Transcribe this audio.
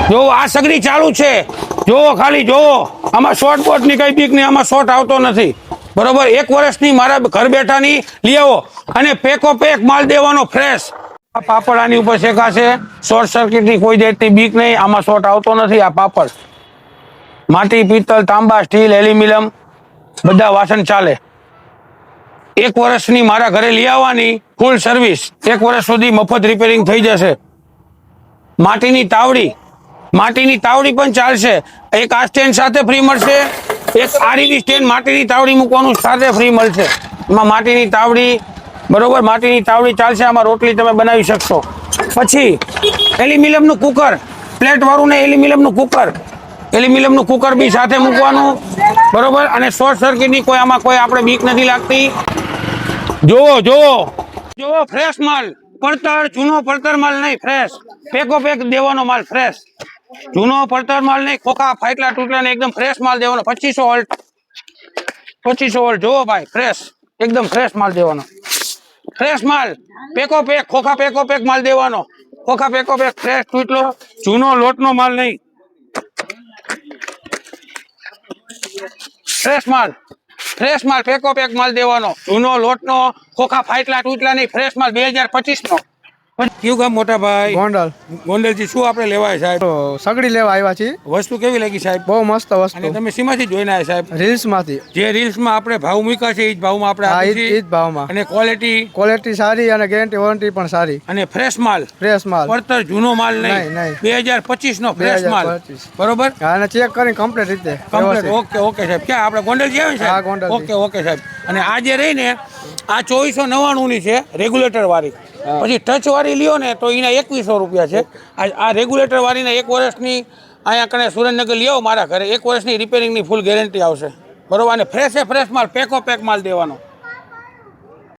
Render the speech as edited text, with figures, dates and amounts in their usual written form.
જો આ સગડી ચાલુ છે, જોવો ખાલી જોવો, આમાં શોર્ટ બોટની કઈ બીક નહીં, આમાં શોર્ટ આવતો નથી બરોબર। 1 વર્ષની મારા ઘર બેઠાની લઈ આવો અને પેકો પેક માલ દેવાનો ફ્રેશ। આ પાપડ આની ઉપર શેકાશે, શોર્ટ સર્કિટની કોઈ જાતની બીક નહીં, આમાં શોર્ટ આવતો નથી। આ પાપડ માટી, પિત્તળ, તાંબા, સ્ટીલ, એલ્યુમિનિયમ બધા વાસણ ચાલે। 1 વર્ષની મારા ઘરે લઈ આવવાની ફૂલ સર્વિસ, 1 વર્ષ સુધી મફત રિપેરિંગ થઈ જશે। માટીની તાવડી પણ ચાલશે। એક આ સ્ટેન્ડ સાથે ફ્રી મળશે, એક આરીવી સ્ટેન્ડ માટીની તાવડી મૂકવાનું સાથે ફ્રી મળશે। એમાં માટીની તાવડી બરોબર, માટીની તાવડી ચાલશે, આમાં રોટલી તમે બનાવી શકશો। પછી એલ્યુમિનિયમનું કુકર, પ્લેટ વાળું ને એલ્યુમિનિયમનું કુકર બી સાથે મૂકવાનું બરોબર। અને શોર્ટ સર્કિટની કોઈ આમાં કોઈ આપણે બીક નથી લાગતી। જોવો ફ્રેશ માલ, પડતર જૂનો પડતર માલ નહીં, ફ્રેશ પેકો પેક દેવાનો માલ ફ્રેશ, જૂનો પડતર માલ નહીં, ખોખા ફાટલા તૂટલા ને એકદમ ફ્રેશ માલ દેવાનો। 2500 વોલ્ટ જોવો ભાઈ, ફ્રેશ એકદમ ફ્રેશ માલ દેવાનો, ફ્રેશ માલ પેકો પેક, ખોખા પેકો પેક માલ દેવાનો, ખોખા પેકો પેક ફ્રેશ તૂટલો જૂનો લોટનો માલ નહીં, ફ્રેશ માલ પેકો પેક માલ દેવાનો, જૂનો લોટનો ખોખા ફાટલા તૂટલા નહીં, ફ્રેશ માલ 2025 નો। કયું ગામ મોટા ભાઈ? ગોંડલ। ગોંડલથી શું આપણે લેવાય સાહેબ? સગડી લેવા આવ્યા છીએ। વસ્તુ કેવી લાગી સાહેબ? બહુ મસ્ત અને વસ્તુ। તમે શીમાંથી જોઈને આવ્યા સાહેબ? રીલ્સ માંથી। જે રીલ્સમાં આપણે ભાવ મૂક્યા છે એ જ ભાવમાં આપણે હા, આપીએ ઈ છીએ। જ ભાવમાં। અને ક્વોલિટી સારી અને ગેરંટી વોરંટી પણ સારી। અને ફ્રેશ માલ, ફ્રેશ માલ, પડતર જૂનો માલ નહીં, નહીં। 2025 નો ફ્રેશ માલ 2025 બરોબર, અને ચેક કરીને કમ્પ્લીટ રીતે કમ્પ્લીટ। વ્યવસ્થિત। ઓકે સાહેબ, ક્યાં આપણે ગોંડલજી આવે ને હા, સાહેબ? ગોંડલજી। ઓકે સાહેબ। અને આ જે રહી ને આ 2499 ની છે રેગ્યુલેટર વાળી, પછી ટચ વાળી લ્યો ને તો એના 2100 રૂપિયા છે। આ રેગ્યુલેટર વાળીને 1 વર્ષની અહીંયા કણે સુરેન્દ્રનગર લઈ આવો મારા ઘરે, 1 વર્ષની રિપેરિંગની ફૂલ ગેરંટી આવશે બરોબર। અને ફ્રેશ માલ પેકો પેક માલ દેવાનો।